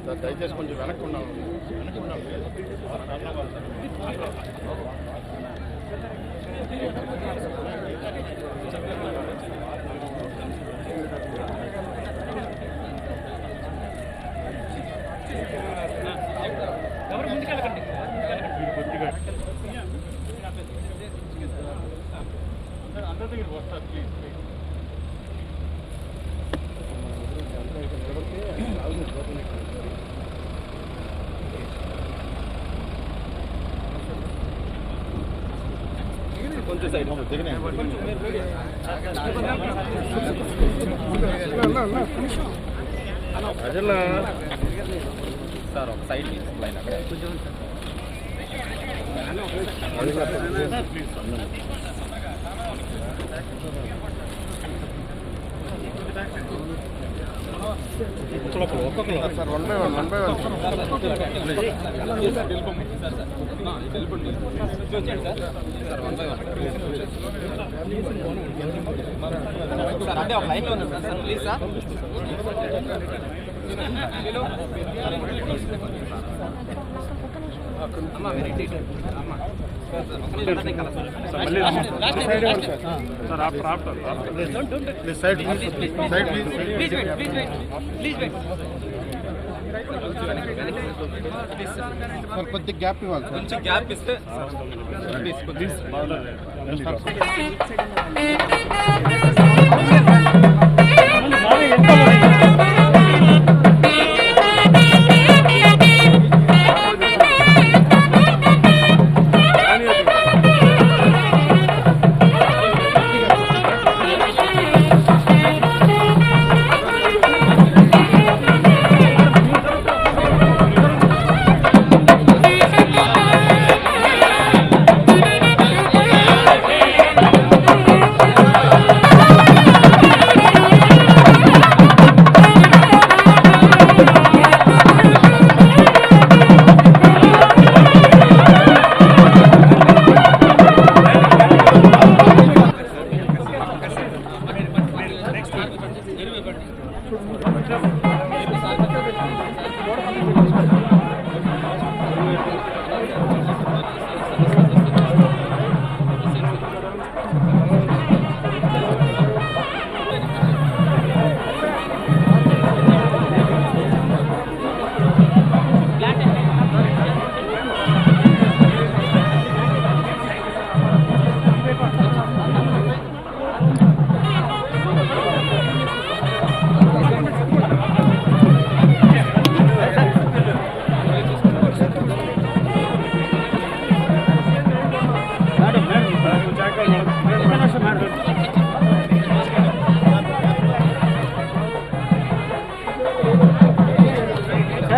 దయచేసి కొంచెం వెనక్కున్నాం. అందరి దగ్గర వస్తారు ప్లీజ్. కొంచెం సైడ్ ప్రజల సార్ ఒక సైడ్ లైన్ అక్కడ ప్లీజ్. సార్ 1 by 1 సార్ అంటే ఒక లైన్ లో ఉన్నారు సార్ ప్లీజ్ సార్. అమ్మా మీరు ఇటు అమ్మా కొద్ది గ్యాప్ ఇవ్వాలి సార్. కొంచెం గ్యాప్ ఇస్తే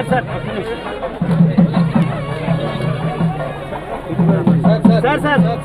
సార్ Gracias.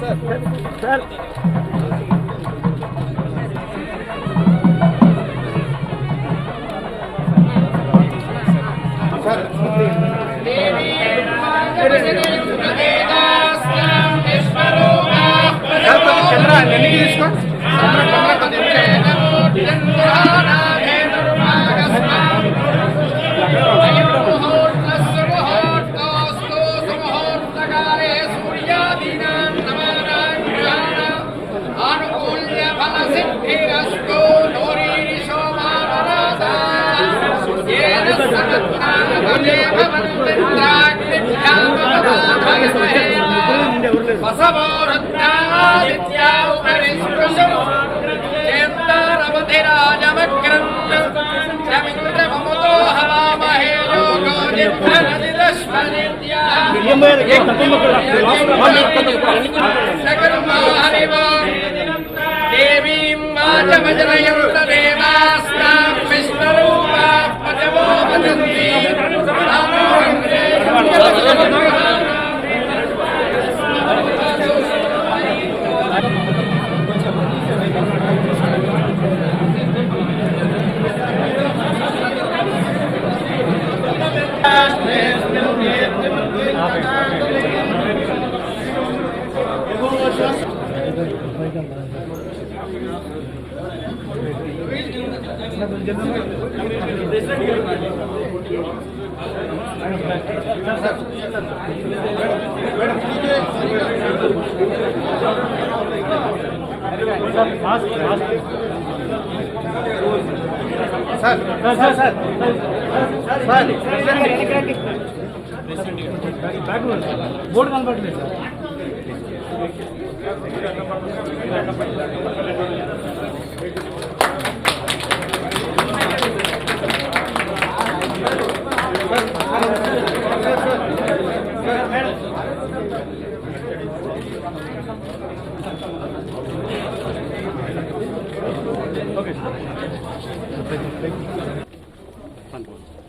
బోర్డు కనపడలేదు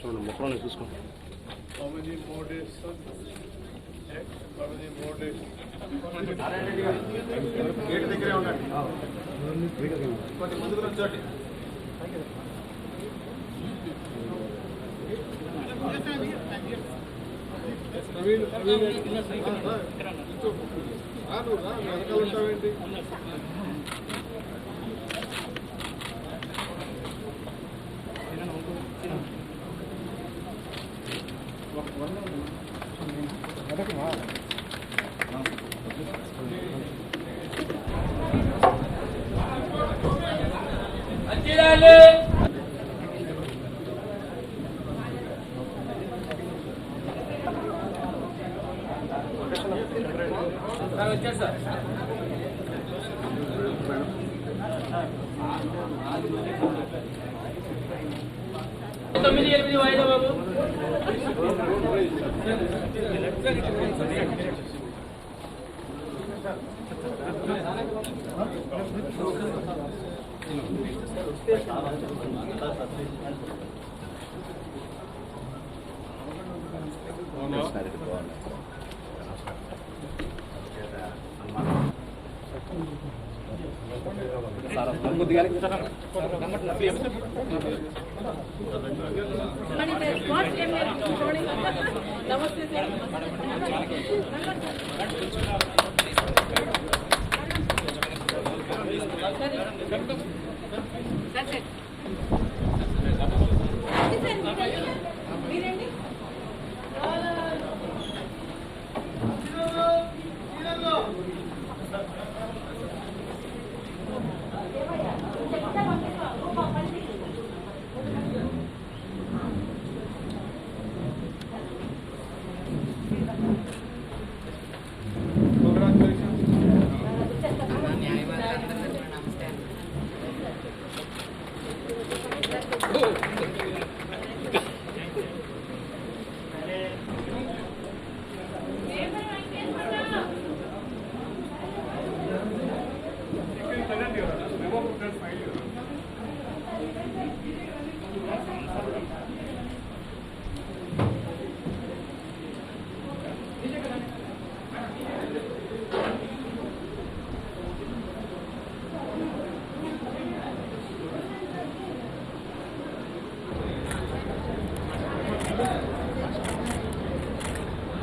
చూడండి మొక్కలను చూసుకోండి. How many more days, sir? How many more days? Gate దగ్గరే ఉండండి. కొంచెం ముందుకు వచ్చండి. నవీన్ నువ్వు రా, వెనకాల ఉంటావేంటి? వాయిదా బాబు. నమస్తే సార్. మీరండి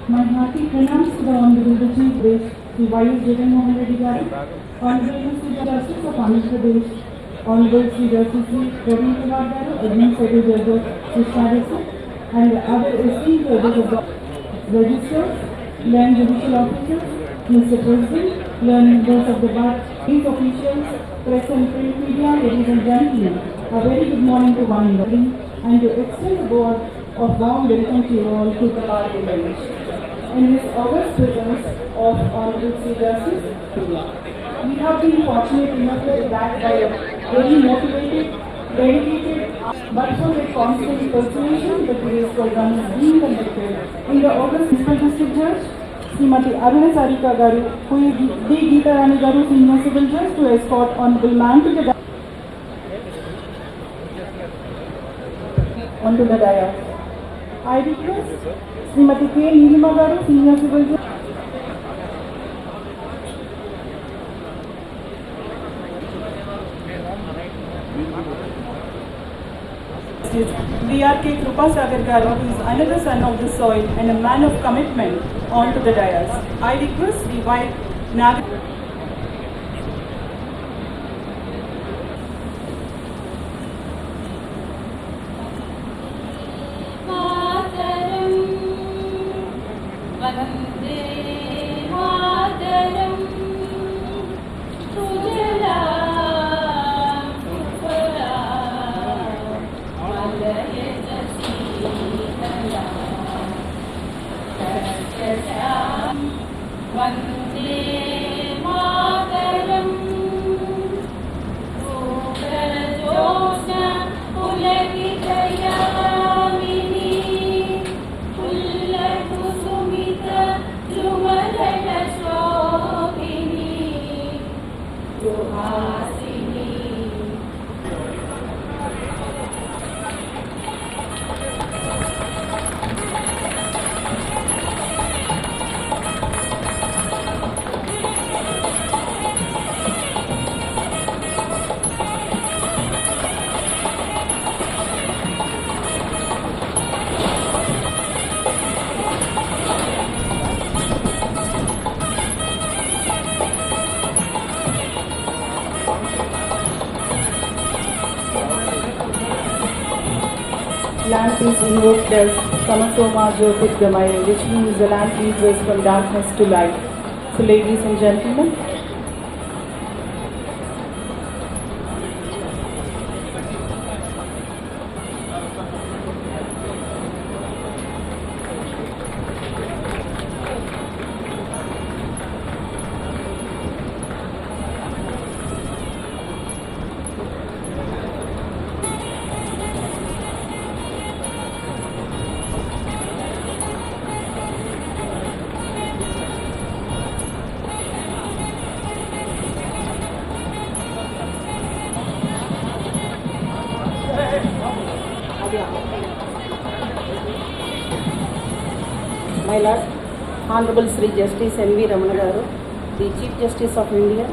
My hearty pronouns to the Honorable Chief Guest, the Vice Jagannathan Reddy Garu, Honorable Sri Justice of Andhra Pradesh, Honorable Sri Justice Venkata Garu, Administrative Judge of Storied, and other esteemed judges of the registers, learned judicial officers, Mr. President, learned members of the bar, chief officials, press and print media, ladies and gentlemen, a very good morning to one and all, and to extend a word of warm welcome to you all to the bar village. In this august presence of Honorable Sri Justice, we have been fortunate enough to be backed by a very motivated, dedicated, but for their constant persuasion, the today's program is being conducted in the August Municipal District Judge, Srimati Aruna Sarika Garu, who is the Geeta Rani Garu Senior Civil Judge, to escort Honorable Man to the onto the dais. I request Srimati K. Nilima Garu, Senior Civil Judge. D.R.K. Krupasagar Garu, who is another son of the soil and a man of commitment, onto the dais. I request the wife Nag. Vande Mataram सुप्रजोत्स्ना पुलकितयामिनी पुल्लकुसुमित द्रुमदलशोभिनी Suhasini. Land is invoked as Tamasoma Jyotirgamaya, which means the land leads us from darkness to light. So ladies and gentlemen, my Lord, Hon'ble Sri Justice N.V. Ramana, the Chief Justice of India,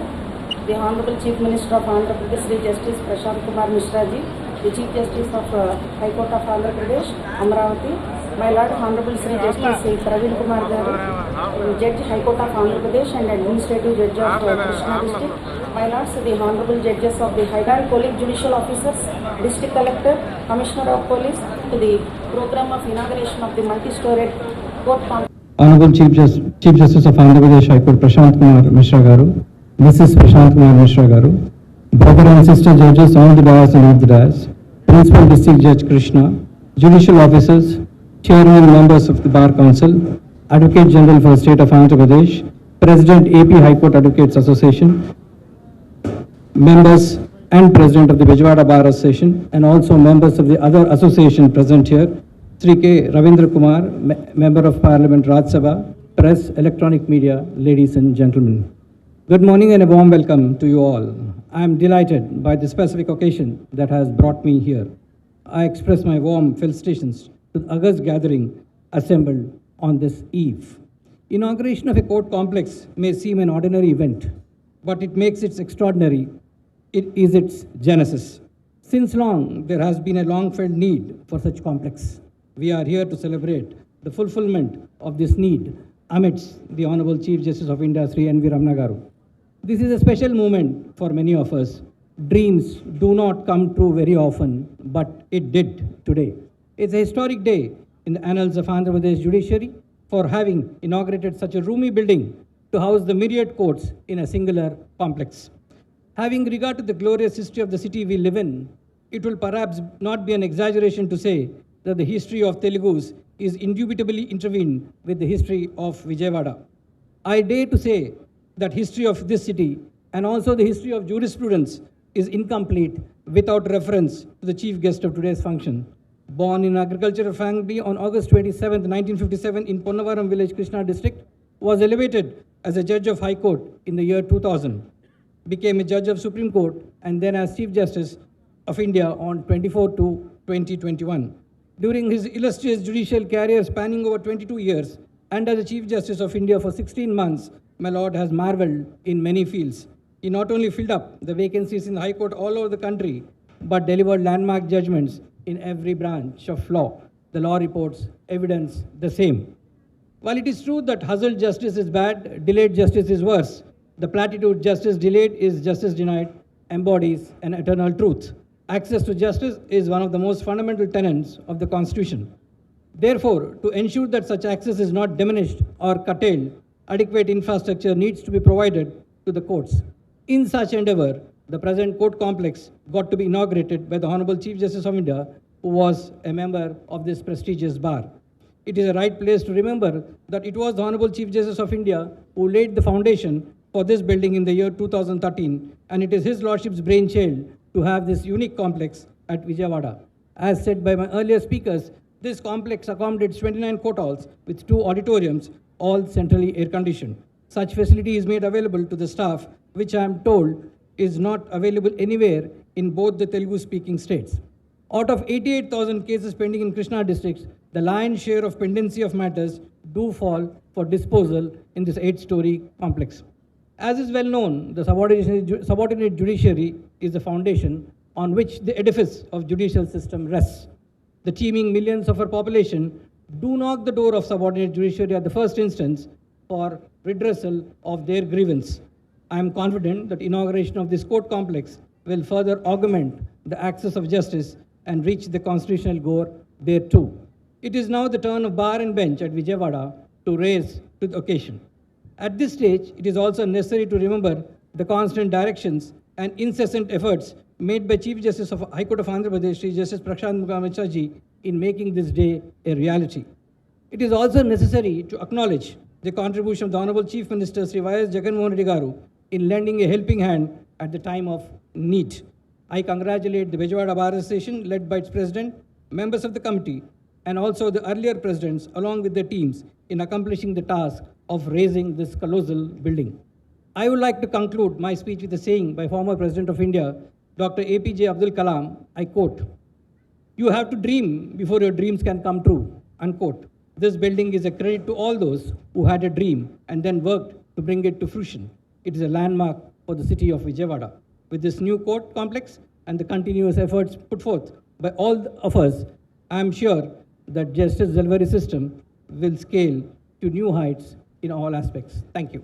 the Honorable Chief Minister of Andhra Pradesh, Sri Justice Prashant Kumar Mishra ji, the Chief Justice of High Court of Andhra Pradesh, Amravati, my Lord, Honorable Sri Justice Praveen Kumar Garu, Judge High Court of Andhra Pradesh and Administrative Judge of Krishna District, my Lords, the Honorable Judges of the High Colleague Judicial Officers, District Collector, Commissioner of Police, to the program of inauguration of the multi-storied court complex. Honorable Chief Justice of Andhra Pradesh High Court Prashant Kumar Mishra Garu, Mrs. Prashant Kumar Mishra Garu, brother and sister judges on the dais and off the dais, Principal District Judge Krishna, judicial officers, chairman and members of the Bar Council, Advocate General for the State of Andhra Pradesh, President AP High Court Advocates Association, members and President of the Vijayawada Bar Association, and also members of the other association present here, Sri K. Ravindra Kumar, Member of Parliament, Raj Sabha, press, electronic media, ladies and gentlemen. Good morning and a warm welcome to you all. I am delighted by the specific occasion that has brought me here. I express my warm felicitations to the august gathering assembled on this eve. Inauguration of a court complex may seem an ordinary event, but it makes it extraordinary. It is its genesis. Since long, there has been a long-felt need for such complex. We are here to celebrate the fulfillment of this need amidst the Honorable Chief Justice of India, Sri N.V. Ramana Garu. This is a special moment for many of us. Dreams do not come true very often, but it did today. It's a historic day in the annals of Andhra Pradesh judiciary for having inaugurated such a roomy building to house the myriad courts in a singular complex. Having regard to the glorious history of the city we live in, it will perhaps not be an exaggeration to say that the history of Telugus is indubitably intervened with the history of Vijayawada. I dare to say that history of this city and also the history of jurisprudence is incomplete without reference to the chief guest of today's function. Born in agricultural family on August 27, 1957 in Ponnavaram village, Krishna district, was elevated as a judge of High Court in the year 2000, became a judge of Supreme Court and then as Chief Justice of India on 24/2/2021. During his illustrious judicial career spanning over 22 years and as the Chief Justice of India for 16 months, my Lord has marveled in many fields. He not only filled up the vacancies in the High Court all over the country, but delivered landmark judgments in every branch of law. The law reports evidence the same. While it is true that hustled justice is bad, delayed justice is worse, the platitude justice delayed is justice denied embodies an eternal truth. Access to justice is one of the most fundamental tenets of the Constitution. Therefore, to ensure that such access is not diminished or curtailed, adequate infrastructure needs to be provided to the courts. In such endeavor, the present court complex got to be inaugurated by the Honorable Chief Justice of India, who was a member of this prestigious bar. it is a right place to remember that it was the Honorable Chief Justice of India who laid the foundation for this building in the year 2013, and it is His Lordship's brainchild to have this unique complex at Vijayawada. As said by my earlier speakers, this complex accommodates 29 court halls with 2 auditoriums, all centrally air-conditioned. Such facility is made available to the staff, which I am told is not available anywhere in both the Telugu-speaking states. Out of 88,000 cases pending in Krishna districts, the lion's share of pendency of matters do fall for disposal in this 8-story complex. As is well known, the subordinate judiciary is the foundation on which the edifice of judicial system rests. The teeming millions of our population do knock the door of subordinate judiciary at the first instance for redressal of their grievance. I am confident that inauguration of this court complex will further augment the access of justice and reach the constitutional goal there too. It is now the turn of bar and bench at Vijayawada to rise to the occasion. At this stage, it is also necessary to remember the constant directions and incessant efforts made by Chief Justice of High Court of Andhra Pradesh, Sri Justice Prashant Mukherjee ji, in making this day a reality. It is also necessary to acknowledge the contribution of the Honorable Chief Minister Sri Y.S. Jagannath Reddy Garu in lending a helping hand at the time of need. I congratulate the Vijayawada Bar Association led by its president, members of the committee, and also the earlier presidents along with their teams in accomplishing the task of raising this colossal building. I would like to conclude my speech with a saying by former President of India, Dr. APJ Abdul Kalam. I quote, "You have to dream before your dreams can come true," unquote. This building is a credit to all those who had a dream and then worked to bring it to fruition. It is a landmark for the city of Vijayawada. With this new court complex and the continuous efforts put forth by all of us, I am sure that justice delivery system will scale to new heights in all aspects. Thank you.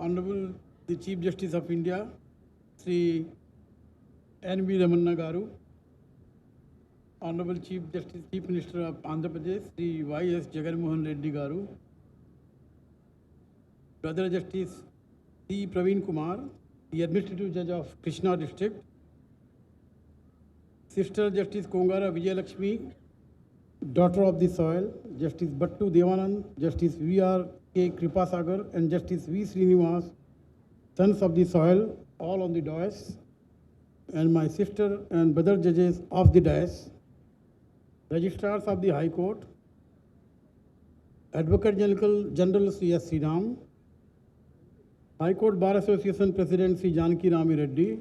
Honorable the Chief Justice of India, Sri N.V. Ramana Garu, Honorable Chief Justice, Chief Minister of Andhra Pradesh, Sri Y.S. Jagannath Reddy Garu, Brother Justice C. Praveen Kumar, the Administrative Judge of Krishna District, Sister Justice Kongara Vijayalakshmi, Daughter of the Soil, Justice Bhattu Devanand, Justice V.R. K. Kripasagar, and Justice V. Srinivas, Sons of the Soil, all on the dais, and my sister and brother judges of the dais, Registrars of the High Court, Advocate General Sri S. Sriram, High Court Bar Association President Sri Janaki Rami Reddy,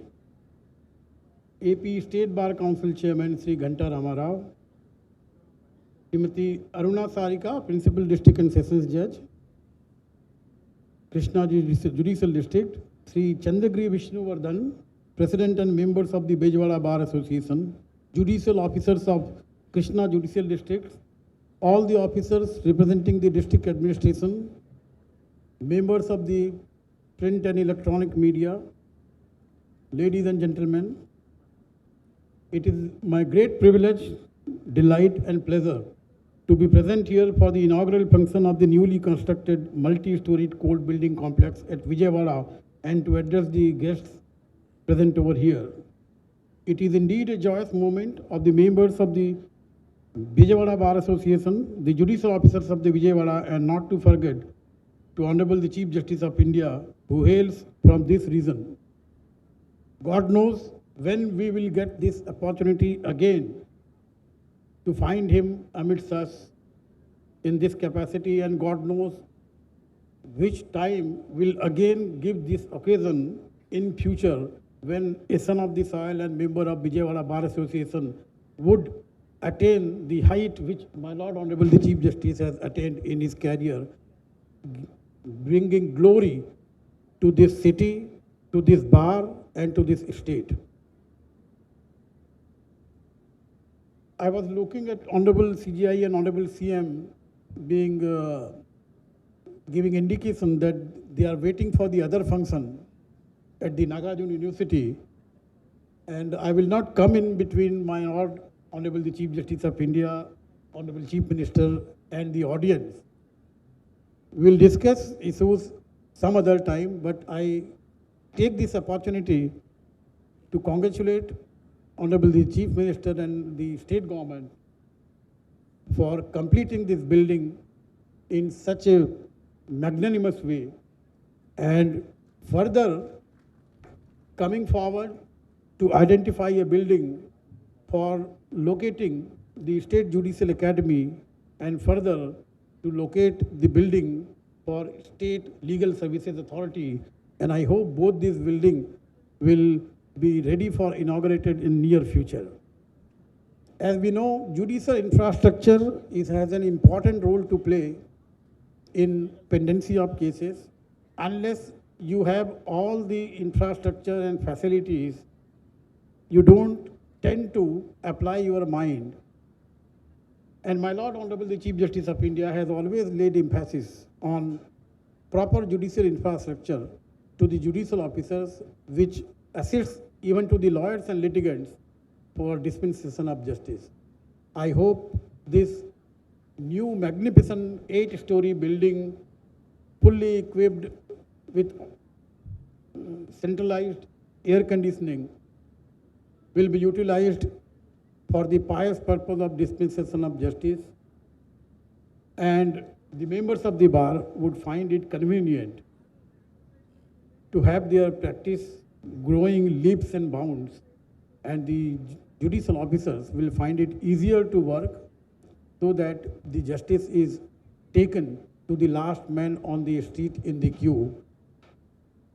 AP State Bar Council Chairman Sri Ghanta Ramarao, Srimati Aruna Sarika, Principal District and Sessions Judge, Krishna Judicial District, Sri Chandagiri Vishnuvardhan, President and members of the Vijayawada Bar Association, Judicial Officers of Krishna Judicial District, all the officers representing the district administration, members of the print and electronic media, ladies and gentlemen, it is my great privilege, delight and pleasure to be present here for the inaugural function of the newly constructed multi-storied court building complex at Vijayawada and to address the guests present over here. It is indeed a joyous moment of the members of the Vijayawada Bar Association, the judicial officers of the Vijayawada, and not to forget to Honorable the Chief Justice of India, who hails from this region. God knows when we will get this opportunity again to find him amidst us in this capacity, and God knows which time will again give this occasion in future when a son of the soil and member of Vijayawada Bar Association would attain the height which my Lord Honorable the Chief Justice has attained in his career, bringing glory to this city, to this bar and to this state. I was looking at Honorable CGI and Honorable CM being giving indication that they are waiting for the other function at the Nagarjuna University, and I will not come in between my Lord Honorable the Chief Justice of India, Honorable Chief Minister and the audience. We will discuss issues some other time, but I take this opportunity to congratulate Honorable the Chief Minister and the state government for completing this building in such a magnanimous way, and further coming forward to identify a building for locating the State Judicial Academy and further to locate the building for State Legal Services Authority. And I hope both these buildings will be ready for inaugurated in near future. As we know, judicial infrastructure has an important role to play in pendency of cases. Unless you have all the infrastructure and facilities, you don't tend to apply your mind. And my Lord Honorable the Chief Justice of India has always laid emphasis on proper judicial infrastructure to the judicial officers, which assists even to the lawyers and litigants for dispensation of justice. I hope this new magnificent 8-story building, fully equipped with centralized air conditioning, will be utilized for the pious purpose of dispensation of justice, and the members of the bar would find it convenient to have their practice growing leaps and bounds, and the judicial officers will find it easier to work so that the justice is taken to the last man on the street in the queue,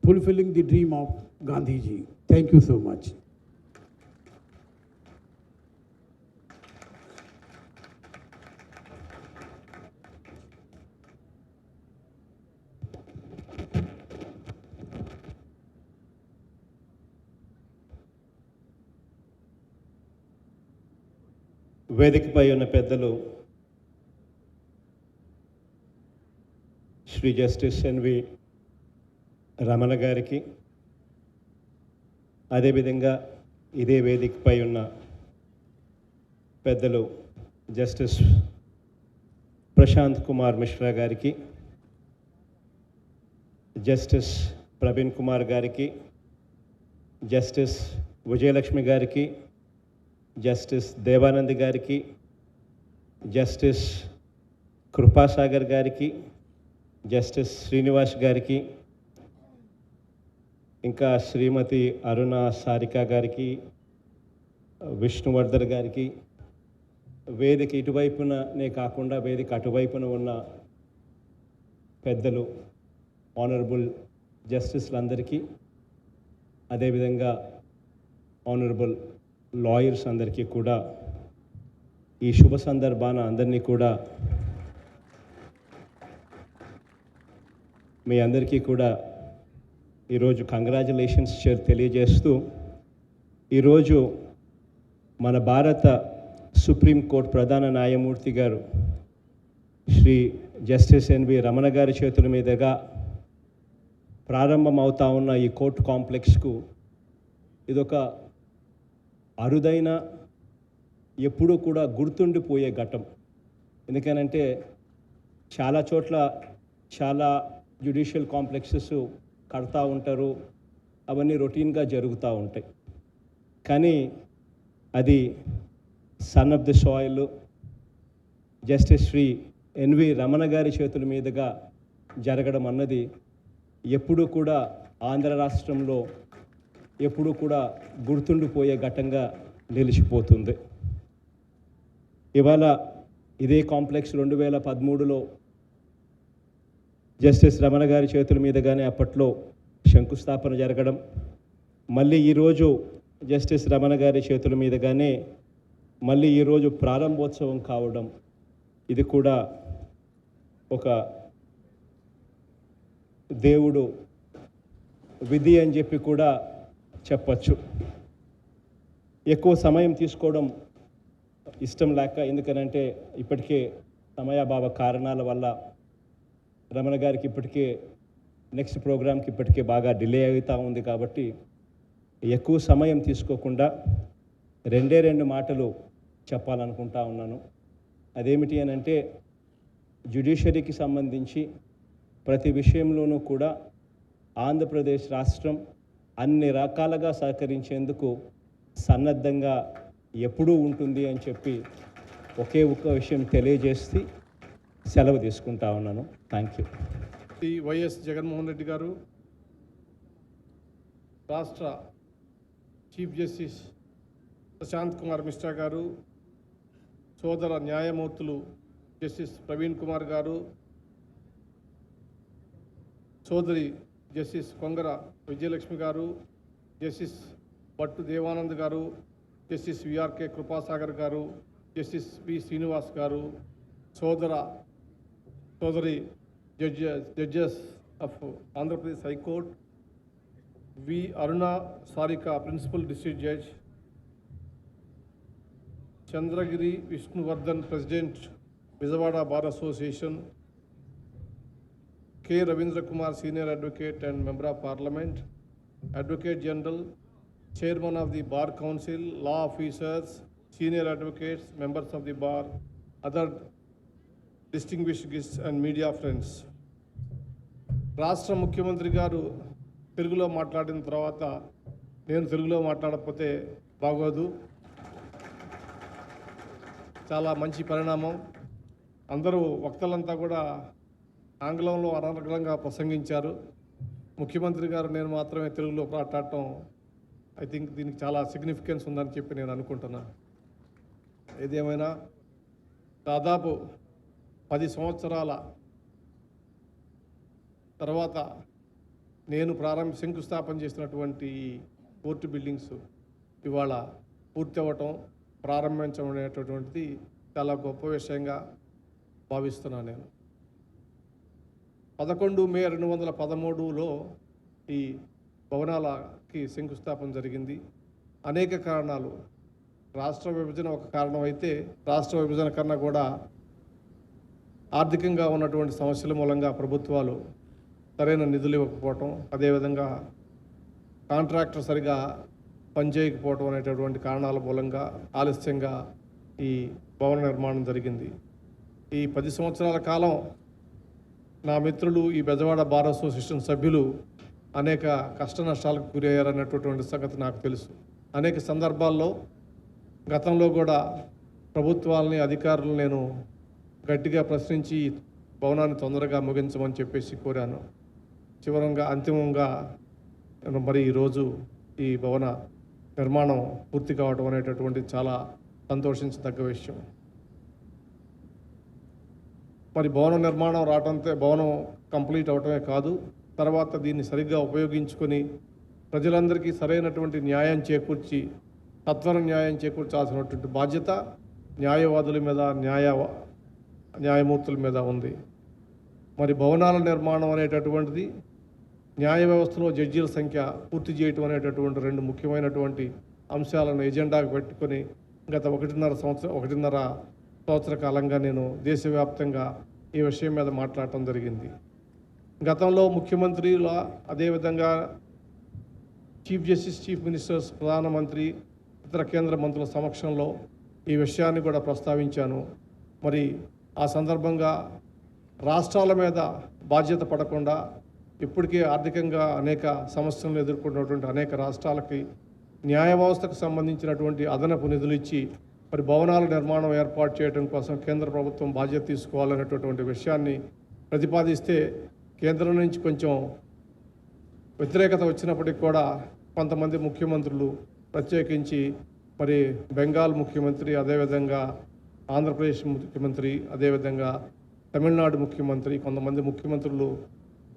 fulfilling the dream of Gandhiji. Thank you so much. వేదికపై ఉన్న పెద్దలు Shri justice N V Ramana గారికి, అదేవిధంగా ఇదే వేదికపై ఉన్న పెద్దలు justice Prashant Kumar Mishra గారికి, జస్టిస్ ప్రవీణ్ కుమార్ గారికి, జస్టిస్ విజయలక్ష్మి గారికి, జస్టిస్ దేవానంద్ గారికి, జస్టిస్ కృపాసాగర్ గారికి, జస్టిస్ శ్రీనివాస్ గారికి, ఇంకా శ్రీమతి అరుణ సారిక గారికి, విష్ణువర్ధన్ గారికి, వేదిక ఇటువైపునే కాకుండా వేదిక అటువైపున ఉన్న పెద్దలు ఆనరబుల్ జస్టిస్లందరికీ, అదేవిధంగా ఆనరబుల్ లాయర్స్ అందరికీ కూడా ఈ శుభ సందర్భాన అందరినీ కూడా మీ అందరికీ కూడా ఈరోజు కంగ్రాచులేషన్స్ తెలియజేస్తూ, ఈరోజు మన భారత సుప్రీంకోర్టు ప్రధాన న్యాయమూర్తి గారు శ్రీ జస్టిస్ ఎన్వి రమణ గారి చేతుల మీదుగా ప్రారంభమవుతా ఉన్న ఈ కోర్టు కాంప్లెక్స్కు ఇదొక అరుదైన, ఎప్పుడూ కూడా గుర్తుండిపోయే ఘట్టం. ఎందుకనంటే చాలా చోట్ల చాలా జ్యుడిషియల్ కాంప్లెక్సెస్ కడతా ఉంటారు, అవన్నీ రొటీన్గా జరుగుతూ ఉంటాయి. కానీ అది son of the soil justice Shri NV Ramana గారి చేతుల మీదుగా జరగడం అన్నది ఎప్పుడూ కూడా ఆంధ్ర రాష్ట్రంలో ఎప్పుడూ కూడా గుర్తుండిపోయే ఘట్టంగా నిలిచిపోతుంది. ఇవాళ ఇదే కాంప్లెక్స్ 2013లో జస్టిస్ రమణ గారి చేతుల మీదుగానే అప్పట్లో శంకుస్థాపన జరగడం, మళ్ళీ ఈరోజు జస్టిస్ రమణ గారి చేతుల మీదుగానే మళ్ళీ ఈరోజు ప్రారంభోత్సవం కావడం, ఇది కూడా ఒక దేవుడు విధి అని చెప్పి కూడా చెప్పచ్చు. ఎక్కువ సమయం తీసుకోవడం ఇష్టం లేక, ఎందుకనంటే ఇప్పటికే సమయాభావ కారణాల వల్ల రమణ గారికి ఇప్పటికే నెక్స్ట్ ప్రోగ్రామ్కి ఇప్పటికే బాగా డిలే అవుతూ ఉంది. కాబట్టి ఎక్కువ సమయం తీసుకోకుండా రెండు మాటలు చెప్పాలనుకుంటా ఉన్నాను. అదేమిటి అని అంటే, జ్యుడిషియరీకి సంబంధించి ప్రతి విషయంలోనూ కూడా ఆంధ్రప్రదేశ్ రాష్ట్రం అన్ని రకాలుగా సహకరించేందుకు సన్నద్ధంగా ఎప్పుడూ ఉంటుంది అని చెప్పి ఒకే ఒక్క విషయం తెలియజేసి సెలవు తీసుకుంటా ఉన్నాను. Thank you. Shri YS Jaganmohan Reddy గారు, రాష్ట్ర చీఫ్ జస్టిస్ ప్రశాంత్ కుమార్ మిశ్రా గారు, సోదర న్యాయమూర్తులు జస్టిస్ ప్రవీణ్ కుమార్ గారు, సోదరి జస్టిస్ కొంగర విజయలక్ష్మి గారు, జస్టిస్ భట్టు దేవానంద్ గారు, జస్టిస్ విఆర్కే కృపాసాగర్ గారు, జస్టిస్ పి శ్రీనివాస్ గారు, సోదరి judges of Andhra Pradesh high court, V Aruna Sarika principal district judge, Chandragiri Vishnuvardhan president Vijayawada bar association, K. Ravindra Kumar, Senior Advocate and Member of Parliament, Advocate General, Chairman of the Bar Council, Law Officers, Senior Advocates, Members of the Bar, other distinguished guests and media friends. రాష్ట్ర ముఖ్యమంత్రి గారు తెలుగులో మాట్లాడిన తర్వాత నేను తెలుగులో మాట్లాడకపోతే బాగోదు. చాలా మంచి పరిణామం. అందరూ వక్తలంతా కూడా ఆంగ్లంలో అనర్గళంగా ప్రసంగించారు. ముఖ్యమంత్రి గారు నేను మాత్రమే తెలుగులో మాట్లాడటం ఐ థింక్ దీనికి చాలా సిగ్నిఫికెన్స్ ఉందని చెప్పి నేను అనుకుంటున్నాను. ఏదేమైనా దాదాపు 10 సంవత్సరాల తర్వాత నేను శంకుస్థాపన చేసినటువంటి కోర్టు బిల్డింగ్స్ ఇవాళ పూర్తి అవ్వటం, ప్రారంభించడం అనేటటువంటిది చాలా గొప్ప విషయంగా భావిస్తున్నాను నేను. 11 మే 2013లో ఈ భవనాలకి శంకుస్థాపన జరిగింది. అనేక కారణాలు, రాష్ట్ర విభజన ఒక కారణం అయితే, రాష్ట్ర విభజన కన్నా కూడా ఆర్థికంగా ఉన్నటువంటి సమస్యల మూలంగా ప్రభుత్వాలు సరైన నిధులు ఇవ్వకపోవటం, అదేవిధంగా కాంట్రాక్టర్ సరిగా పనిచేయకపోవటం అనేటటువంటి కారణాల మూలంగా ఆలస్యంగా ఈ భవన నిర్మాణం జరిగింది. ఈ 10 సంవత్సరాల కాలం నా మిత్రులు, ఈ బెజవాడ బార్ అసోసియేషన్ సభ్యులు అనేక కష్ట నష్టాలకు గురయ్యారనేటటువంటి సంగతి నాకు తెలుసు. అనేక సందర్భాల్లో గతంలో కూడా ప్రభుత్వాలని, అధికారులను నేను గట్టిగా ప్రశ్నించి భవనాన్ని తొందరగా ముగించమని చెప్పేసి కోరాను. అంతిమంగా మరి ఈరోజు ఈ భవన నిర్మాణం పూర్తి కావడం అనేటటువంటి చాలా సంతోషించదగ్గ విషయం. మరి భవన నిర్మాణం భవనం కంప్లీట్ అవటమే కాదు, తర్వాత దీన్ని సరిగ్గా ఉపయోగించుకొని ప్రజలందరికీ సరైనటువంటి న్యాయం చేకూర్చి సత్వర న్యాయం చేకూర్చాల్సినటువంటి బాధ్యత న్యాయవాదుల మీద, న్యాయమూర్తుల మీద ఉంది. మరి భవనాల నిర్మాణం అనేటటువంటిది న్యాయ వ్యవస్థలో జడ్జీల సంఖ్య పూర్తి చేయటం అనేటటువంటి 2 ముఖ్యమైనటువంటి అంశాలను ఎజెండాకు పెట్టుకొని గత 1.5 సంవత్సర కాలంగా నేను దేశవ్యాప్తంగా ఈ విషయం మీద మాట్లాడటం జరిగింది. గతంలో ముఖ్యమంత్రుల, అదేవిధంగా చీఫ్ జస్టిస్, చీఫ్ మినిస్టర్స్, ప్రధానమంత్రి, ఇతర కేంద్ర మంత్రుల సమక్షంలో ఈ విషయాన్ని కూడా ప్రస్తావించాను. మరి ఆ సందర్భంగా రాష్ట్రాల మీద బాధ్యత పడకుండా ఇప్పటికే ఆర్థికంగా అనేక సమస్యలను ఎదుర్కొన్నటువంటి అనేక రాష్ట్రాలకి న్యాయ వ్యవస్థకు సంబంధించినటువంటి అదనపు నిధులు ఇచ్చి మరి భవనాల నిర్మాణం ఏర్పాటు చేయడం కోసం కేంద్ర ప్రభుత్వం బాధ్యత తీసుకోవాలనేటటువంటి విషయాన్ని ప్రతిపాదిస్తే కేంద్రం నుంచి కొంచెం వ్యతిరేకత వచ్చినప్పటికీ కూడా కొంతమంది ముఖ్యమంత్రులు, ప్రత్యేకించి మరి బెంగాల్ ముఖ్యమంత్రి, అదేవిధంగా ఆంధ్రప్రదేశ్ ముఖ్యమంత్రి, అదేవిధంగా తమిళనాడు ముఖ్యమంత్రి, కొంతమంది ముఖ్యమంత్రులు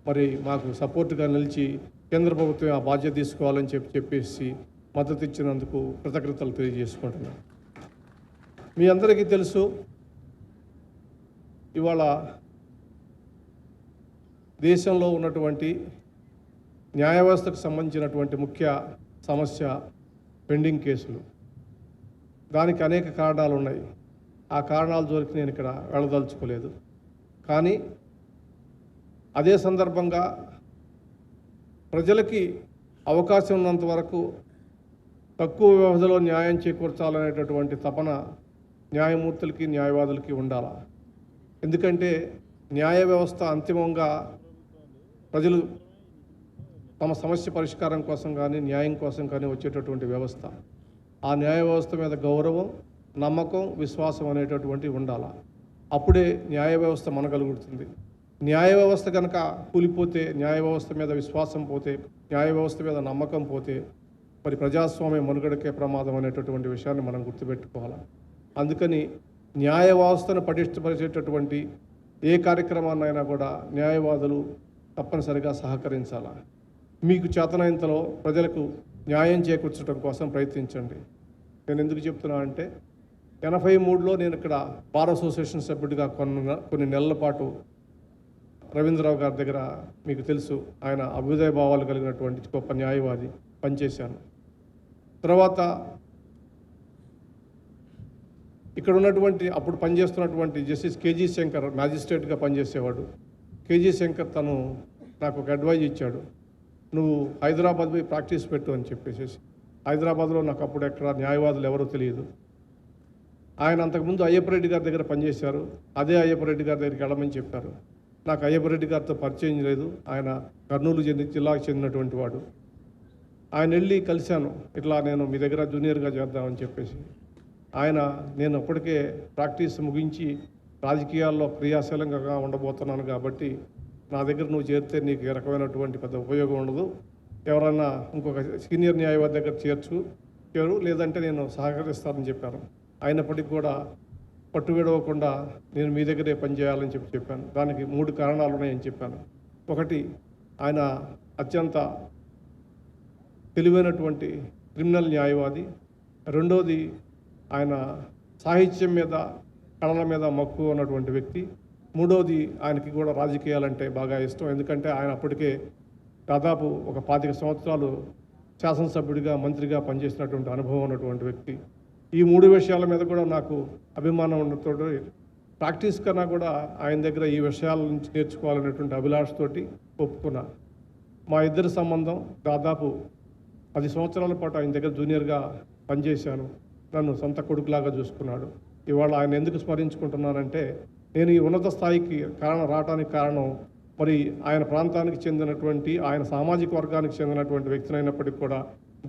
మరి మాకు సపోర్ట్గా నిలిచి కేంద్ర ప్రభుత్వం ఆ బాధ్యత తీసుకోవాలని చెప్పేసి మద్దతు ఇచ్చినందుకు కృతజ్ఞతలు తెలియజేసుకుంటున్నాను. మీ అందరికీ తెలుసు, ఇవాళ దేశంలో ఉన్నటువంటి న్యాయ వ్యవస్థకు సంబంధించినటువంటి ముఖ్య సమస్య పెండింగ్ కేసులు. దానికి అనేక కారణాలు ఉన్నాయి. ఆ కారణాల జోలికి నేను ఇక్కడ వెళ్ళదలుచుకోలేదు. కానీ అదే సందర్భంగా ప్రజలకి అవకాశం ఉన్నంత వరకు తక్కువ వ్యవధిలో న్యాయం చేకూర్చాలనేటటువంటి తపన న్యాయమూర్తులకి, న్యాయవాదులకి ఉండాలి. ఎందుకంటే న్యాయ వ్యవస్థ అంతిమంగా ప్రజలు తమ సమస్య పరిష్కారం కోసం కానీ న్యాయం కోసం కానీ వచ్చేటటువంటి వ్యవస్థ. ఆ న్యాయ వ్యవస్థ మీద గౌరవం, నమ్మకం, విశ్వాసం అనేటటువంటివి ఉండాలి. అప్పుడే న్యాయ వ్యవస్థ మనగలుగుతుంది. న్యాయ వ్యవస్థ కనుక కూలిపోతే, న్యాయ వ్యవస్థ మీద విశ్వాసం పోతే, న్యాయ వ్యవస్థ మీద నమ్మకం పోతే మరి ప్రజాస్వామ్యం మనుగడకే ప్రమాదం అనేటటువంటి విషయాన్ని మనం గుర్తుపెట్టుకోవాలి. అందుకని న్యాయ వ్యవస్థను పటిష్టపరిచేటటువంటి ఏ కార్యక్రమాన్నైనా కూడా న్యాయవాదులు తప్పనిసరిగా సహకరించాలి. మీకు చేతనైనంతలో ప్రజలకు న్యాయం చేకూర్చడం కోసం ప్రయత్నించండి. నేను ఎందుకు చెప్తున్నా అంటే 83లో నేను ఇక్కడ బార్ అసోసియేషన్ సభ్యుడిగా కొన్ని నెలల పాటు రవీంద్రరావు గారి దగ్గర, మీకు తెలుసు, ఆయన అభ్యుదయ భావాలు కలిగినటువంటి గొప్ప న్యాయవాది, పనిచేశాను. తర్వాత ఇక్కడ ఉన్నటువంటి అప్పుడు పనిచేస్తున్నటువంటి జస్టిస్ కేజీ శంకర్ మ్యాజిస్ట్రేట్గా పనిచేసేవాడు. కేజీ శంకర్ తను నాకు ఒక అడ్వైజ్ ఇచ్చాడు, నువ్వు హైదరాబాద్ పోయి ప్రాక్టీస్ పెట్టు అని చెప్పేసి. హైదరాబాద్లో నాకు అప్పుడు ఎక్కడ న్యాయవాదులు ఎవరో తెలియదు. ఆయన అంతకుముందు అయ్యప్పరెడ్డి గారి దగ్గర పనిచేశారు. అదే అయ్యప్పరెడ్డి గారి దగ్గరికి వెళ్ళమని చెప్పారు. నాకు అయ్యప్పరెడ్డి గారితో పరిచయం లేదు. ఆయన కర్నూలు జిల్లాకు చెందినటువంటి వాడు. ఆయన వెళ్ళి కలిశాను, ఇట్లా నేను మీ దగ్గర జూనియర్గా చేద్దామని చెప్పేసి. ఆయన, నేను అప్పటికే ప్రాక్టీస్ ముగించి రాజకీయాల్లో క్రియాశీలంగా ఉండబోతున్నాను కాబట్టి నా దగ్గర నువ్వు చేరితే నీకు ఏ రకమైనటువంటి పెద్ద ఉపయోగం ఉండదు, ఎవరన్నా ఇంకొక సీనియర్ న్యాయవాది దగ్గర చేరు, లేదంటే నేను సహకరిస్తానని చెప్పాను. అయినప్పటికీ కూడా పట్టు విడవకుండా నేను మీ దగ్గరే పనిచేయాలని చెప్పాను. దానికి 3 కారణాలు ఉన్నాయని చెప్పాను. ఒకటి, ఆయన అత్యంత తెలివైనటువంటి క్రిమినల్ న్యాయవాది. రెండోది, ఆయన సాహిత్యం మీద, కళల మీద మక్కువ ఉన్నటువంటి వ్యక్తి. మూడోది, ఆయనకి కూడా రాజకీయాలంటే బాగా ఇష్టం. ఎందుకంటే ఆయన అప్పటికే దాదాపు ఒక 25 సంవత్సరాలు శాసనసభ్యుడిగా, మంత్రిగా పనిచేసినటువంటి అనుభవం ఉన్నటువంటి వ్యక్తి. ఈ 3 విషయాల మీద కూడా నాకు అభిమానం ఉండతో ప్రాక్టీస్ కన్నా కూడా ఆయన దగ్గర ఈ విషయాల నుంచి నేర్చుకోవాలనేటువంటి అభిలాషతోటి ఒప్పుకున్నా. మా ఇద్దరి సంబంధం దాదాపు 10 సంవత్సరాల పాటు ఆయన దగ్గర జూనియర్గా పనిచేశాను. నన్ను సొంత కొడుకులాగా చూసుకున్నాడు. ఇవాళ ఆయన ఎందుకు స్మరించుకుంటున్నానంటే, నేను ఈ ఉన్నత స్థాయికి రావడానికి కారణం మరి ఆయన ప్రాంతానికి చెందినటువంటి, ఆయన సామాజిక వర్గానికి చెందినటువంటి వ్యక్తినైనప్పటికీ కూడా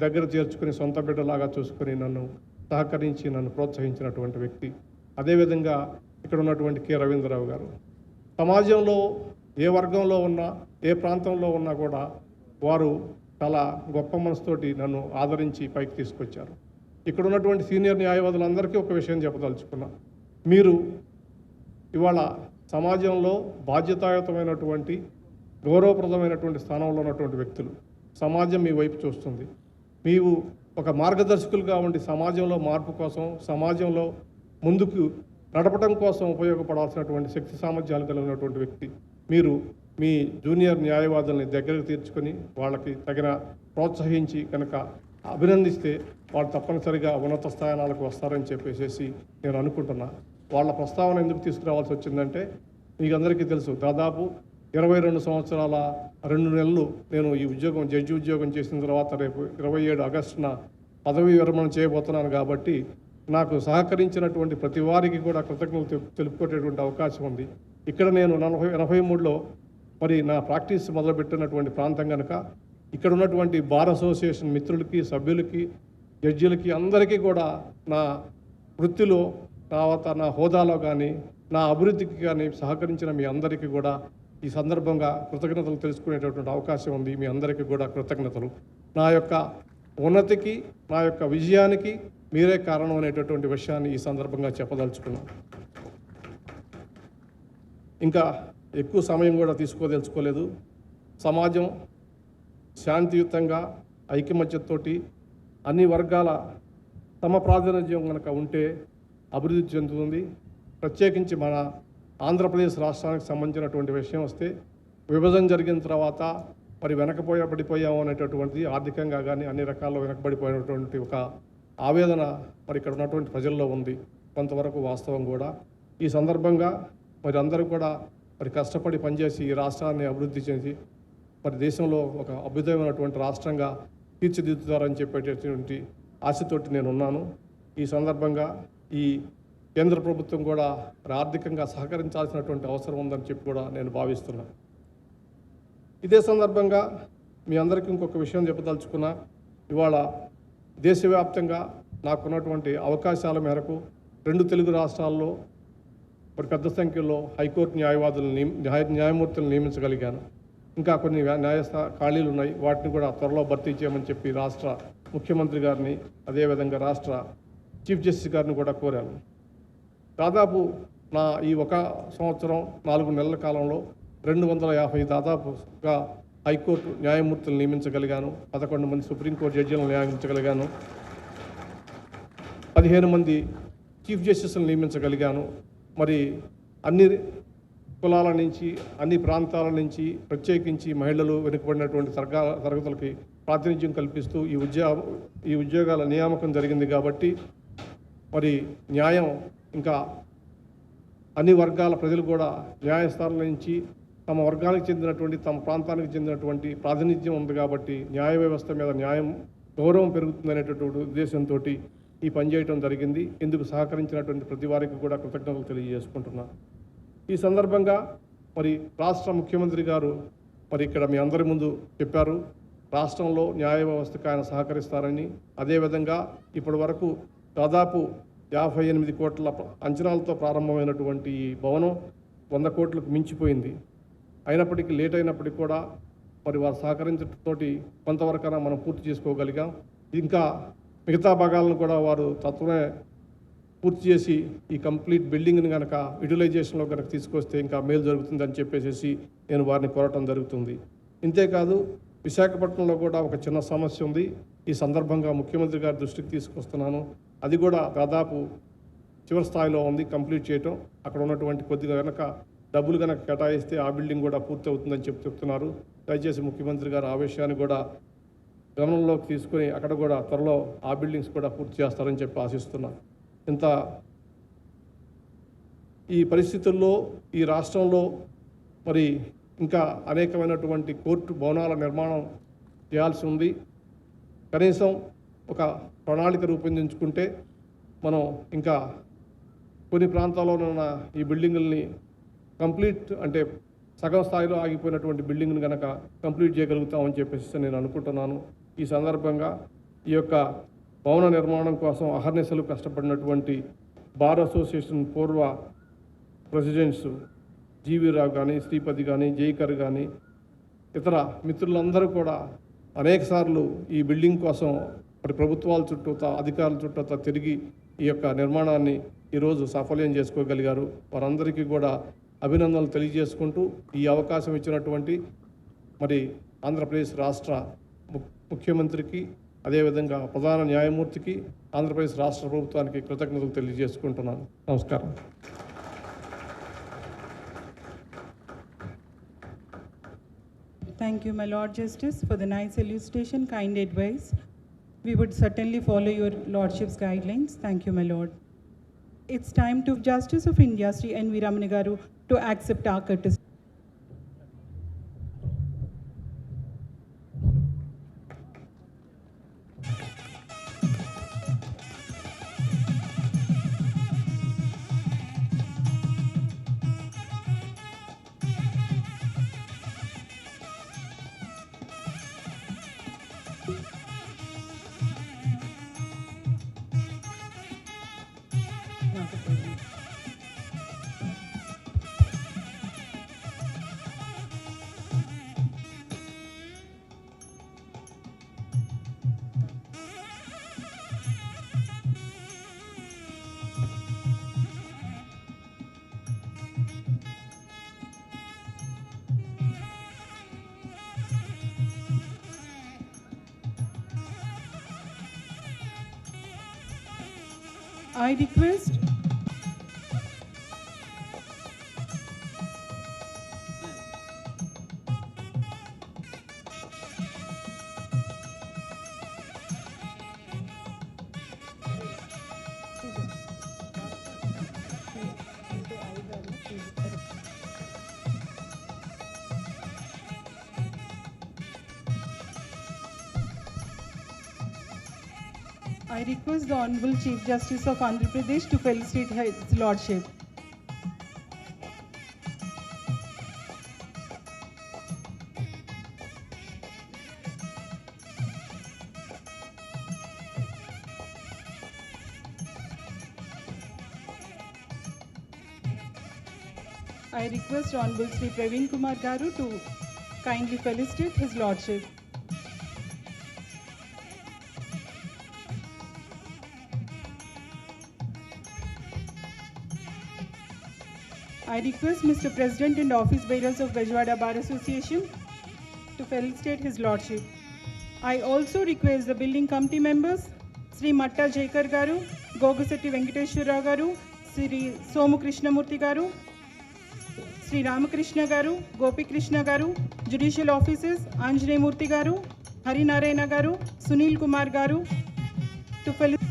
దగ్గర చేర్చుకుని సొంత బిడ్డలాగా చూసుకుని నన్ను సహకరించి నన్ను ప్రోత్సహించినటువంటి వ్యక్తి. అదేవిధంగా ఇక్కడ ఉన్నటువంటి కె రవీంద్రరావు గారు. సమాజంలో ఏ వర్గంలో ఉన్నా, ఏ ప్రాంతంలో ఉన్నా కూడా వారు చాలా గొప్ప మనసుతోటి నన్ను ఆదరించి పైకి తీసుకొచ్చారు. ఇక్కడ ఉన్నటువంటి సీనియర్ న్యాయవాదులందరికీ ఒక విషయం చెప్పదలుచుకున్నా, మీరు ఇవాళ సమాజంలో బాధ్యతాయుతమైనటువంటి, గౌరవప్రదమైనటువంటి స్థానంలో ఉన్నటువంటి వ్యక్తులు. సమాజం మీ వైపు చూస్తుంది. మీరు ఒక మార్గదర్శకులుగా ఉండి సమాజంలో మార్పు కోసం, సమాజంలో ముందుకు నడపడం కోసం ఉపయోగపడాల్సినటువంటి శక్తి సామర్థ్యాలు కలిగినటువంటి వ్యక్తి. మీరు మీ జూనియర్ న్యాయవాదుల్ని దగ్గరకు తీర్చుకొని వాళ్ళకి తగిన ప్రోత్సహించి కనుక అభినందిస్తే వాళ్ళు తప్పనిసరిగా ఉన్నత స్థానాలకు వస్తారని చెప్పేసి నేను అనుకుంటున్నా. వాళ్ళ ప్రస్తావన ఎందుకు తీసుకురావాల్సి వచ్చిందంటే, మీకు అందరికీ తెలుసు, దాదాపు 22 సంవత్సరాల 2 నెలలు నేను ఈ ఉద్యోగం, జడ్జి ఉద్యోగం చేసిన తర్వాత రేపు 27 ఆగస్టున పదవీ విరమణ చేయబోతున్నాను. కాబట్టి నాకు సహకరించినటువంటి ప్రతి వారికి కూడా కృతజ్ఞతలు తెలుపుకునేటువంటి అవకాశం ఉంది. ఇక్కడ నేను 83లో మరి నా ప్రాక్టీస్ మొదలుపెట్టినటువంటి ప్రాంతం కనుక ఇక్కడ ఉన్నటువంటి బార్ అసోసియేషన్ మిత్రులకి, సభ్యులకి, జడ్జీలకి అందరికీ కూడా నా వృత్తిలో, తర్వాత నా హోదాలో కానీ, నా అభివృద్ధికి కానీ సహకరించిన మీ అందరికీ కూడా ఈ సందర్భంగా కృతజ్ఞతలు తెలుసుకునేటటువంటి అవకాశం ఉంది. మీ అందరికీ కూడా కృతజ్ఞతలు. నా యొక్క ఉన్నతికి, నా యొక్క విజయానికి మీరే కారణం అనేటటువంటి విషయాన్ని ఈ సందర్భంగా చెప్పదలుచుకున్నాను. ఇంకా ఎక్కువ సమయం కూడా తీసుకోదలుచుకోలేదు. సమాజం శాంతియుతంగా, ఐకమత్యంతోటి అన్ని వర్గాల తమ ప్రాతినిధ్యం కనుక ఉంటే అభివృద్ధి చెందుతుంది. ప్రత్యేకించి మన ఆంధ్రప్రదేశ్ రాష్ట్రానికి సంబంధించినటువంటి విషయం వస్తే, విభజన జరిగిన తర్వాత మరి వెనకబడిపోయాము అనేటటువంటిది ఆర్థికంగా కానీ అన్ని రకాల్లో వెనకబడిపోయినటువంటి ఒక ఆవేదన మరి ఇక్కడ ఉన్నటువంటి ప్రజల్లో ఉంది. కొంతవరకు వాస్తవం కూడా. ఈ సందర్భంగా మరి అందరూ కూడా మరి కష్టపడి పనిచేసి ఈ రాష్ట్రాన్ని అభివృద్ధి చేసి మరి దేశంలో ఒక అభ్యుదయమైనటువంటి రాష్ట్రంగా తీర్చిదిద్దుతారని చెప్పేటటువంటి ఆశతోటి నేను ఉన్నాను. ఈ సందర్భంగా ఈ కేంద్ర ప్రభుత్వం కూడా ఆర్థికంగా సహకరించాల్సినటువంటి అవసరం ఉందని చెప్పి కూడా నేను భావిస్తున్నాను. ఇదే సందర్భంగా మీ అందరికీ ఇంకొక విషయం చెప్పదలుచుకున్నా. ఇవాళ దేశవ్యాప్తంగా నాకున్నటువంటి అవకాశాల మేరకు 2 తెలుగు రాష్ట్రాల్లో మరి పెద్ద సంఖ్యలో హైకోర్టు న్యాయమూర్తులను నియమించగలిగాను. ఇంకా కొన్ని ఖాళీలు ఉన్నాయి, వాటిని కూడా త్వరలో భర్తీ చేయమని చెప్పి రాష్ట్ర ముఖ్యమంత్రి గారిని, అదేవిధంగా రాష్ట్ర చీఫ్ జస్టిస్ గారిని కూడా కోరాను. దాదాపు నా ఈ 1 సంవత్సరం 4 నెలల కాలంలో 250 దాదాపుగా హైకోర్టు న్యాయమూర్తులను నియమించగలిగాను. 11 మంది సుప్రీంకోర్టు జడ్జీలను నియమించగలిగాను. 15 మంది చీఫ్ జస్టిస్లను నియమించగలిగాను. మరి అన్ని కులాల నుంచి, అన్ని ప్రాంతాల నుంచి, ప్రత్యేకించి మహిళలు, వెనుకబడినటువంటి తరగతులకి ప్రాతినిధ్యం కల్పిస్తూ ఈ ఉద్యోగాల నియామకం జరిగింది. కాబట్టి మరి న్యాయం ఇంకా అన్ని వర్గాల ప్రజలు కూడా న్యాయస్థానాల నుంచి తమ వర్గానికి చెందినటువంటి, తమ ప్రాంతానికి చెందినటువంటి ప్రాతినిధ్యం ఉంది. కాబట్టి న్యాయ వ్యవస్థ మీద గౌరవం పెరుగుతుందనేటటువంటి ఉద్దేశంతో ఈ పని చేయడం జరిగింది. ఇందుకు సహకరించినటువంటి ప్రతి వారికి కూడా కృతజ్ఞతలు తెలియజేసుకుంటున్నాను. ఈ సందర్భంగా మరి రాష్ట్ర ముఖ్యమంత్రి గారు మరి ఇక్కడ మీ అందరి ముందు చెప్పారు, రాష్ట్రంలో న్యాయ వ్యవస్థకు ఆయన సహకరిస్తారని. అదేవిధంగా ఇప్పటి వరకు దాదాపు 58 కోట్ల అంచనాలతో ప్రారంభమైనటువంటి ఈ భవనం 100 కోట్లకు మించిపోయింది. అయినప్పటికీ లేట్ అయినప్పటికీ కూడా మరి వారు సహకరించడంతో కొంతవరకైనా మనం పూర్తి చేసుకోగలిగాం. ఇంకా మిగతా భాగాలను కూడా వారు తత్వమే పూర్తి చేసి ఈ కంప్లీట్ బిల్డింగ్ని కనుక యూటిలైజేషన్లో కనుక తీసుకొస్తే ఇంకా మేలు జరుగుతుందని చెప్పేసి నేను వారిని కోరటం జరుగుతుంది. ఇంతేకాదు విశాఖపట్నంలో కూడా ఒక చిన్న సమస్య ఉంది. ఈ సందర్భంగా ముఖ్యమంత్రి గారి దృష్టికి తీసుకొస్తున్నాను. అది కూడా దాదాపు చివరి స్థాయిలో ఉంది కంప్లీట్ చేయటం. అక్కడ ఉన్నటువంటి కొద్దిగా కనుక డబ్బులు కనుక కేటాయిస్తే ఆ బిల్డింగ్ కూడా పూర్తి అవుతుందని చెప్తున్నారు. దయచేసి ముఖ్యమంత్రి గారు ఆ విషయాన్ని కూడా గమనంలోకి తీసుకుని అక్కడ కూడా త్వరలో ఆ బిల్డింగ్స్ కూడా పూర్తి చేస్తారని చెప్పి ఆశిస్తున్నాను. ఈ పరిస్థితుల్లో ఈ రాష్ట్రంలో మరి ఇంకా అనేకమైనటువంటి కోర్టు భవనాల నిర్మాణం చేయాల్సి ఉంది. కనీసం ఒక ప్రణాళిక రూపొందించుకుంటే మనం ఇంకా కొన్ని ప్రాంతాల్లో ఉన్న ఈ బిల్డింగుల్ని కంప్లీట్, అంటే సగం స్థాయిలో ఆగిపోయినటువంటి బిల్డింగ్ని కనుక కంప్లీట్ చేయగలుగుతామని చెప్పేసి నేను అనుకుంటున్నాను. ఈ సందర్భంగా ఈ యొక్క భవన నిర్మాణం కోసం అహర్నిశలు కష్టపడినటువంటి బార్ అసోసియేషన్ పూర్వ ప్రెసిడెంట్స్ జీవి రావు కానీ, శ్రీపతి కానీ, జైకర్ కానీ, ఇతర మిత్రులందరూ కూడా అనేకసార్లు ఈ బిల్డింగ్ కోసం మరి ప్రభుత్వాల చుట్టూ, అధికారుల చుట్టూ తిరిగి ఈ యొక్క నిర్మాణాన్ని ఈరోజు సఫలం చేసుకోగలిగారు. వారందరికీ కూడా అభినందనలు తెలియజేసుకుంటూ ఈ అవకాశం ఇచ్చినటువంటి మరి ఆంధ్రప్రదేశ్ రాష్ట్ర ముఖ్యమంత్రికి, అదేవిధంగా ప్రధాన న్యాయమూర్తికి, ఆంధ్రప్రదేశ్ రాష్ట్ర ప్రభుత్వానికి కృతజ్ఞతలు తెలియజేసుకుంటున్నాను. నమస్కారం. Thank you, my Lord Justice, for the nice elucidation, kind advice. We would certainly follow your Lordship's guidelines. Thank you, my Lord. It's time to Justice of India, Sri N. V. Ramana garu, to accept our courtesy. I request the Honorable Chief Justice of Andhra Pradesh to felicitate His Lordship. I request Hon'ble Sri Praveen Kumar Garu to kindly felicitate His Lordship. I request Mr. President and Office Bearers of Vijayawada Bar Association to felicitate His Lordship. I also request the building committee members, Sri Matta Jaikar Garu, Gogaseti Venkateshwara Garu, Sri Somu Krishnamurti Garu, Sri Ramakrishna Garu, Gopi Krishna Garu, Judicial Officers, Anjane Murti Garu, Hari Narayana Garu, Sunil Kumar Garu to felicitate.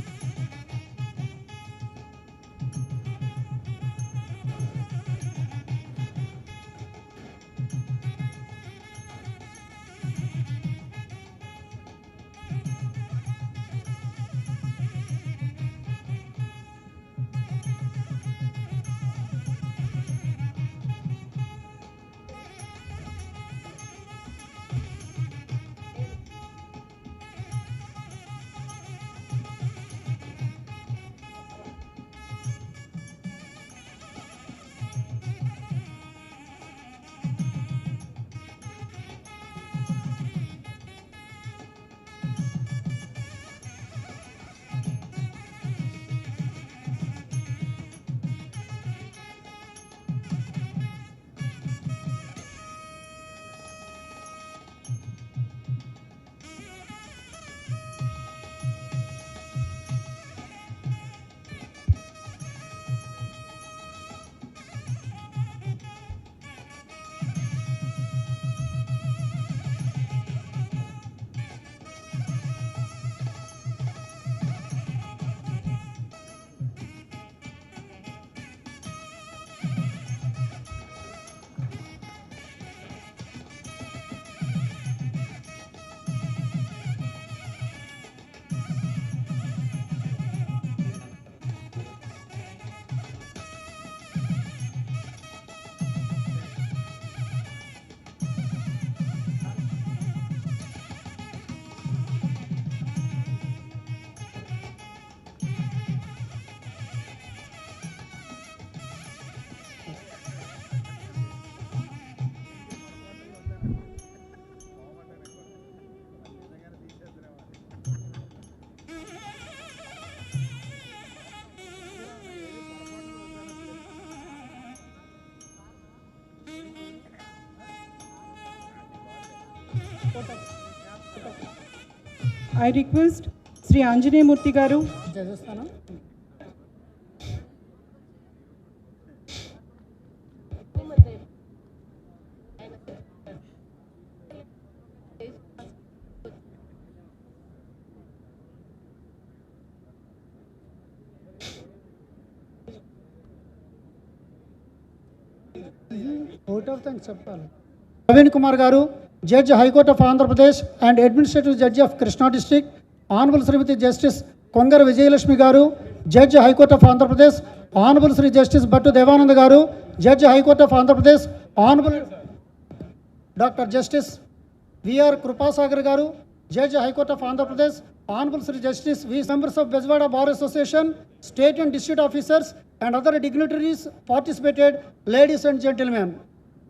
I request Sri Anjane Murti Garu. Praveen Kumar Garu, Judge High Court of Andhra Pradesh and Administrative Judge of Krishna District, Hon'ble Srimati Justice Kongar Vijayalakshmi Garu, Judge High Court of Andhra Pradesh, Hon'ble Sri Justice Bhattu Devananda Garu, Judge High Court of Andhra Pradesh, Hon'ble Dr. Justice V.R. Krupasagar Garu, Judge High Court of Andhra Pradesh, Hon'ble Sri Justice V. Members of Vijayawada Bar Association, State and District Officers and other dignitaries participated, ladies and gentlemen.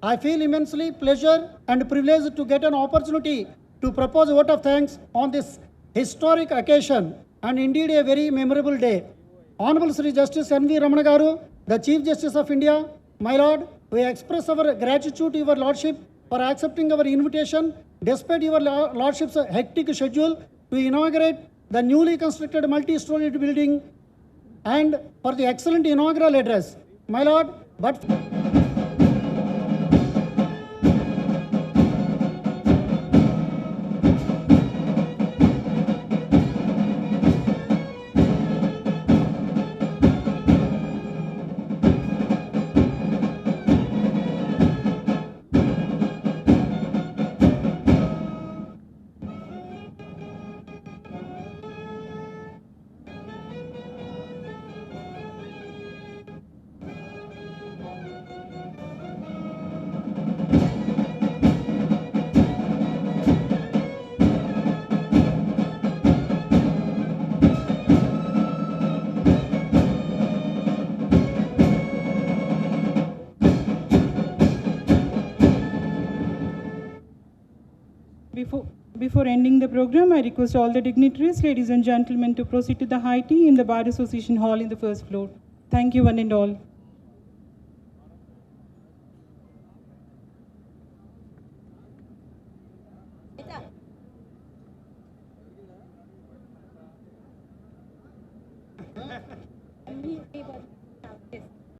I feel immensely pleasure and privilege to get an opportunity to propose a vote of thanks on this historic occasion and indeed a very memorable day. Honorable Sri Justice N.V. Ramana Garu, the Chief Justice of India, my Lord, we express our gratitude to your Lordship for accepting our invitation despite your Lordship's hectic schedule to inaugurate the newly constructed multi-storied building and for the excellent inaugural address. My Lord, but before ending the program, I request all the dignitaries, ladies and gentlemen, to proceed to the high tea in the Bar Association Hall in the first floor. Thank you, one and all. I